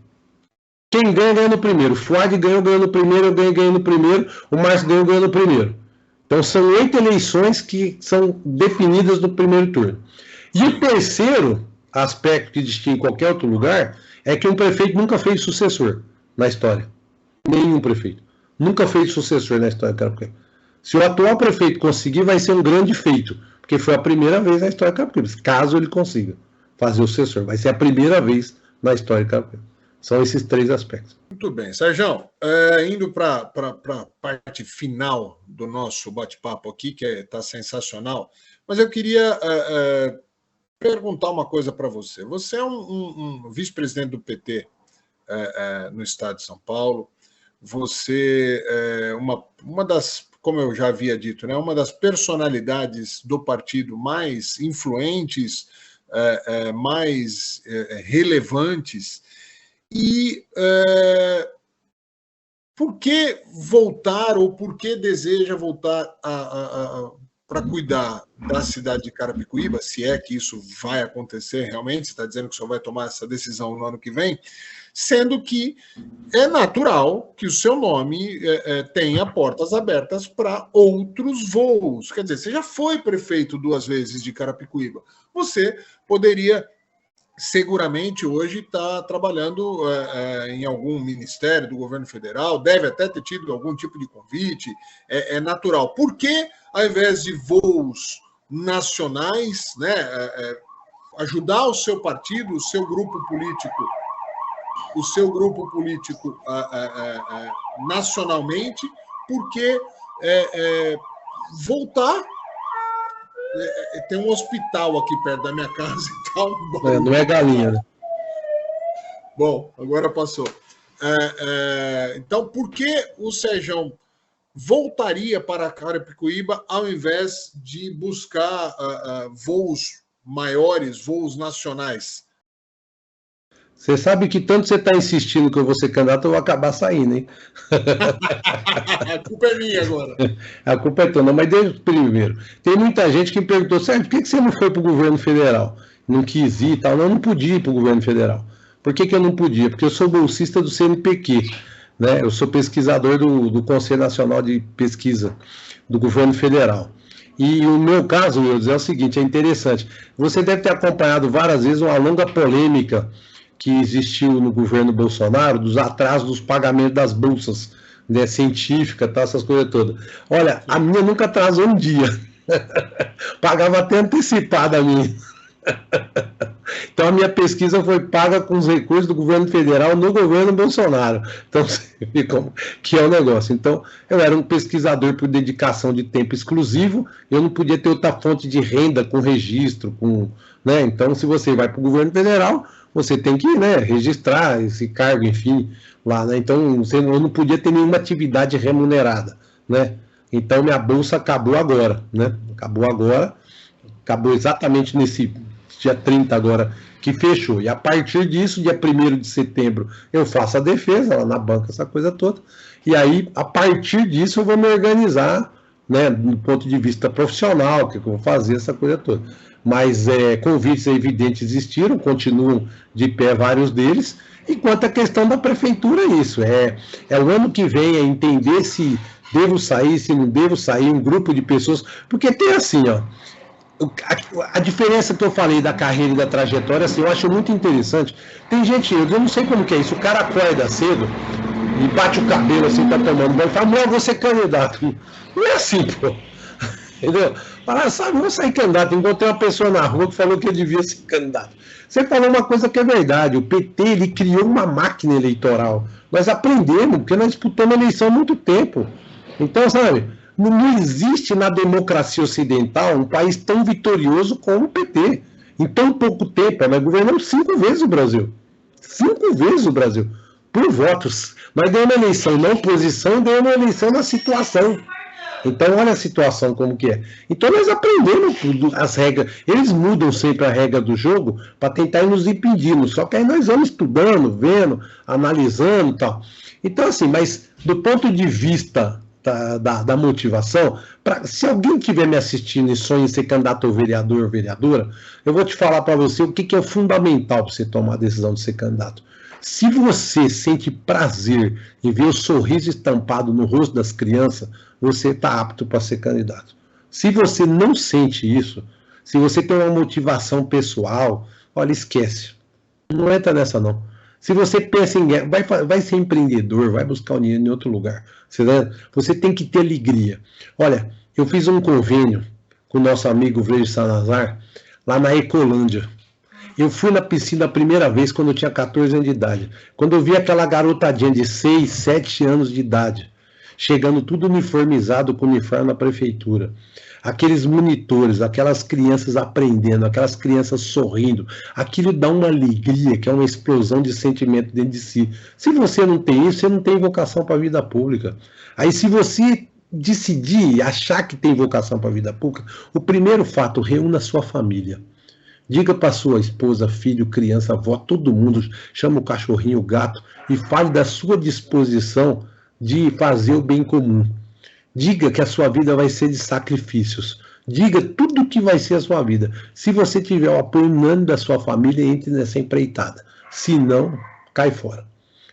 Quem ganha, ganha no primeiro. O Fuad ganhou no primeiro, eu ganhei no primeiro, o Márcio ganhou no primeiro. Então são 8 eleições que são definidas no primeiro turno. E o terceiro aspecto que distingue qualquer outro lugar é que um prefeito nunca fez sucessor na história. Nenhum prefeito. Nunca fez sucessor na história. Se o atual prefeito conseguir, vai ser um grande feito, porque foi a primeira vez na história de Carapicuíba. Caso ele consiga fazer o sucessor, vai ser a primeira vez na história de Carapicuíba. São esses 3 aspectos. Muito bem. Sérgio, indo para a parte final do nosso bate-papo aqui, que está sensacional, mas eu queria perguntar uma coisa para você. Você é um vice-presidente do PT no estado de São Paulo, você é uma das, como eu já havia dito, né, uma das personalidades do partido mais influentes, mais relevantes. E por que voltar, ou por que deseja voltar para cuidar da cidade de Carapicuíba, se é que isso vai acontecer realmente, você está dizendo que o senhor vai tomar essa decisão no ano que vem, sendo que é natural que o seu nome tenha portas abertas para outros voos. Quer dizer, você já foi prefeito 2 vezes de Carapicuíba. Você poderia seguramente hoje está trabalhando em algum ministério do governo federal, deve até ter tido algum tipo de convite, é natural. Por que, ao invés de voos nacionais, né, ajudar o seu partido, o seu grupo político nacionalmente, por que voltar? Tem um hospital aqui perto da minha casa e tal. Não é galinha, né? Bom, agora passou. Então, por que o Serjão voltaria para Carapicuíba ao invés de buscar voos maiores, voos nacionais? Você sabe que tanto você está insistindo que eu vou ser candidato, eu vou acabar saindo, hein? A culpa é minha agora. A culpa é tua, mas desde primeiro. Tem muita gente que me perguntou, Sérgio, por que você não foi para o governo federal? Não quis ir e tal. Não, eu não podia ir para o governo federal. Por que eu não podia? Porque eu sou bolsista do CNPq, né? Eu sou pesquisador do Conselho Nacional de Pesquisa do governo federal. E o meu caso, meu Deus, é o seguinte, é interessante. Você deve ter acompanhado várias vezes uma longa polêmica que existiu no governo Bolsonaro, dos atrasos dos pagamentos das bolsas, né, científica, tá, essas coisas todas. Olha, a minha nunca atrasou um dia. Pagava até antecipada a minha. Então a minha pesquisa foi paga com os recursos do governo federal no governo Bolsonaro. Então você vê como que é o negócio. Então eu era um pesquisador por dedicação de tempo exclusivo, eu não podia ter outra fonte de renda com registro, né? Então se você vai para o governo federal, você tem que, né, registrar esse cargo, enfim, lá, né? Então eu não podia ter nenhuma atividade remunerada, né? Então minha bolsa acabou agora, né? Acabou exatamente nesse dia 30 agora que fechou. E a partir disso, dia 1º de setembro, eu faço a defesa lá na banca, essa coisa toda. E aí, a partir disso, eu vou me organizar, né, do ponto de vista profissional, o que eu vou fazer, essa coisa toda. Mas convites evidentes existiram, continuam de pé vários deles. E quanto à questão da prefeitura, é isso. É o ano que vem é entender se devo sair, se não devo sair, um grupo de pessoas. Porque tem assim, ó. A diferença que eu falei da carreira e da trajetória, assim, eu acho muito interessante. Tem gente, eu não sei como que é isso, o cara acorda cedo e bate o cabelo assim, tá tomando banho e fala, mulher, vou ser candidato. Não é assim, pô. Entendeu? Fala, sabe, vou sair candidato. Encontrei uma pessoa na rua que falou que eu devia ser candidato. Você falou uma coisa que é verdade, o PT, ele criou uma máquina eleitoral. Nós aprendemos, porque nós disputamos a eleição há muito tempo. Então, sabe, não existe na democracia ocidental um país tão vitorioso como o PT. Em tão pouco tempo, nós governamos 5 vezes o Brasil. 5 vezes o Brasil. Por votos. Nós demos uma eleição na oposição e demos uma eleição na situação. Então, olha a situação como que é. Então, nós aprendemos as regras. Eles mudam sempre a regra do jogo para tentar nos impedir. Só que aí nós vamos estudando, vendo, analisando e tal. Então, assim, mas do ponto de vista da motivação, se alguém estiver me assistindo e sonha em ser candidato ao vereador ou vereadora, eu vou te falar para você o que é fundamental para você tomar a decisão de ser candidato. Se você sente prazer em ver o sorriso estampado no rosto das crianças, você está apto para ser candidato. Se você não sente isso, se você tem uma motivação pessoal, olha, esquece. Não entra nessa, não. Se você pensa em vai ser empreendedor, vai buscar o dinheiro em outro lugar. Você tem que ter alegria. Olha, eu fiz um convênio com o nosso amigo Vleide Salazar, lá na Ecolândia. Eu fui na piscina a primeira vez quando eu tinha 14 anos de idade. Quando eu vi aquela garotadinha de 6, 7 anos de idade, chegando tudo uniformizado com uniforme na prefeitura. Aqueles monitores, aquelas crianças aprendendo, aquelas crianças sorrindo, aquilo dá uma alegria, que é uma explosão de sentimento dentro de si. Se você não tem isso, você não tem vocação para a vida pública. Aí se você decidir, achar que tem vocação para a vida pública, o primeiro fato, reúna a sua família. Diga para sua esposa, filho, criança, avó, todo mundo, chama o cachorrinho, o gato, e fale da sua disposição de fazer o bem comum. Diga que a sua vida vai ser de sacrifícios. Diga tudo o que vai ser a sua vida. Se você tiver o apoio unânime da sua família, entre nessa empreitada. Se não, cai fora.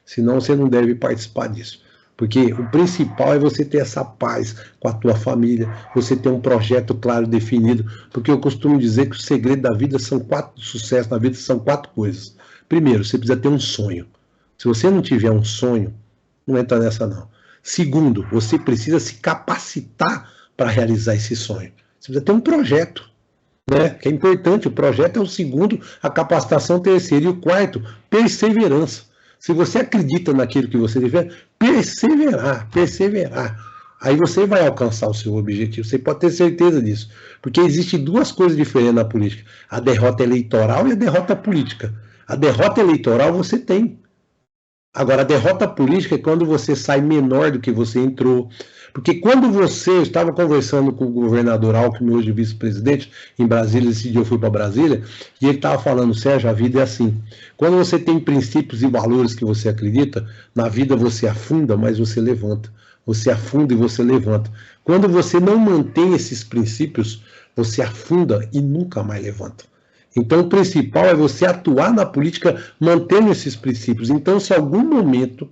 Senão você não deve participar disso. Porque o principal é você ter essa paz com a tua família, você ter um projeto claro, definido. Porque eu costumo dizer que o segredo da vida são do sucesso na vida são 4 coisas. Primeiro, você precisa ter um sonho. Se você não tiver um sonho, não entra nessa não. Segundo, você precisa se capacitar para realizar esse sonho. Você precisa ter um projeto, né? Que é importante. O projeto é o segundo, a capacitação terceiro. E o quarto, perseverança. Se você acredita naquilo que você tiver, perseverar. Aí você vai alcançar o seu objetivo. Você pode ter certeza disso. Porque existem 2 coisas diferentes na política. A derrota eleitoral e a derrota política. A derrota eleitoral você tem. Agora, a derrota política é quando você sai menor do que você entrou. Porque quando eu estava conversando com o governador Alckmin, hoje vice-presidente, em Brasília, esse dia eu fui para Brasília, e ele estava falando, Sérgio, a vida é assim. Quando você tem princípios e valores que você acredita, na vida você afunda, mas você levanta. Você afunda e você levanta. Quando você não mantém esses princípios, você afunda e nunca mais levanta. Então, o principal é você atuar na política mantendo esses princípios. Então, se em algum momento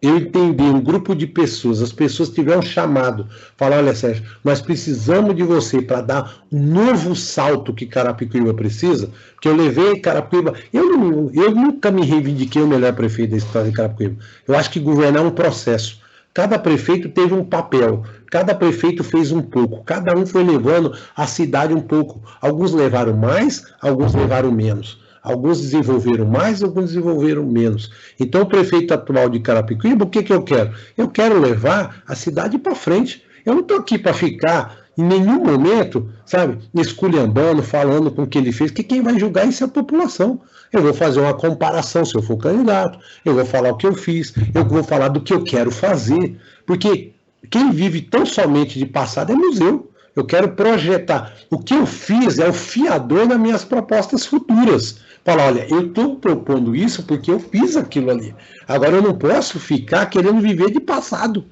eu entender um grupo de pessoas, as pessoas tiverem um chamado, falar, olha, Sérgio, nós precisamos de você para dar um novo salto que Carapicuíba precisa, que eu levei Carapicuíba, eu nunca me reivindiquei o melhor prefeito da história de Carapicuíba. Eu acho que governar é um processo. Cada prefeito teve um papel, cada prefeito fez um pouco, cada um foi levando a cidade um pouco. Alguns levaram mais, alguns levaram menos. Alguns desenvolveram mais, alguns desenvolveram menos. Então, o prefeito atual de Carapicuíba, o que eu quero? Eu quero levar a cidade para frente. Eu não estou aqui para ficar, em nenhum momento, sabe, esculhambando, falando com o que ele fez, que quem vai julgar isso é a população. Eu vou fazer uma comparação se eu for candidato, eu vou falar o que eu fiz, eu vou falar do que eu quero fazer, porque quem vive tão somente de passado é museu. Eu quero projetar. O que eu fiz é o fiador das minhas propostas futuras. Falar, olha, eu estou propondo isso porque eu fiz aquilo ali. Agora eu não posso ficar querendo viver de passado.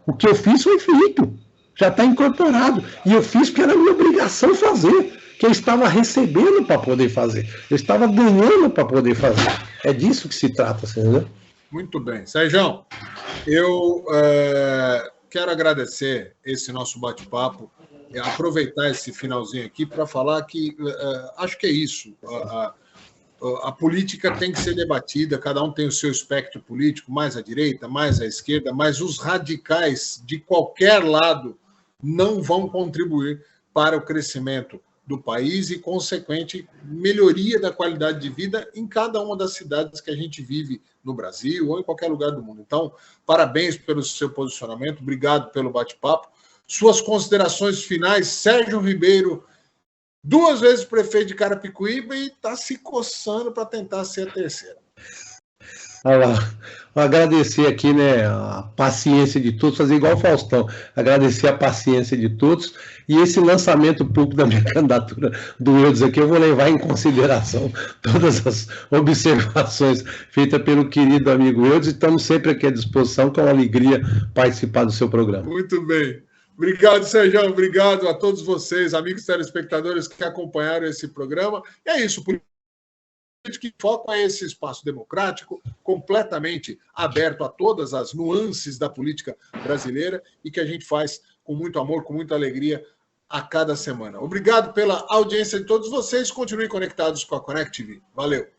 O que eu fiz foi feito. Já está incorporado. E eu fiz porque era minha obrigação fazer. Que eu estava recebendo para poder fazer. Eu estava ganhando para poder fazer. É disso que se trata, né? Muito bem. Sérgio, eu quero agradecer esse nosso bate-papo, aproveitar esse finalzinho aqui para falar que acho que é isso. A política tem que ser debatida, cada um tem o seu espectro político, mais à direita, mais à esquerda, mas os radicais de qualquer lado não vão contribuir para o crescimento do país e, consequente, melhoria da qualidade de vida em cada uma das cidades que a gente vive no Brasil ou em qualquer lugar do mundo. Então, parabéns pelo seu posicionamento, obrigado pelo bate-papo. Suas considerações finais, Sérgio Ribeiro, 2 vezes prefeito de Carapicuíba e está se coçando para tentar ser a terceira. Olha lá, agradecer aqui, né, a paciência de todos, fazer igual o Faustão, agradecer a paciência de todos, e esse lançamento público da minha candidatura do Eudes aqui, eu vou levar em consideração todas as observações feitas pelo querido amigo Eudes, e estamos sempre aqui à disposição, com uma alegria participar do seu programa. Muito bem. Obrigado, Sérgio. Obrigado a todos vocês, amigos telespectadores que acompanharam esse programa. E é isso, que foco é esse espaço democrático, completamente aberto a todas as nuances da política brasileira e que a gente faz com muito amor, com muita alegria a cada semana. Obrigado pela audiência de todos vocês. Continuem conectados com a Connect TV. Valeu!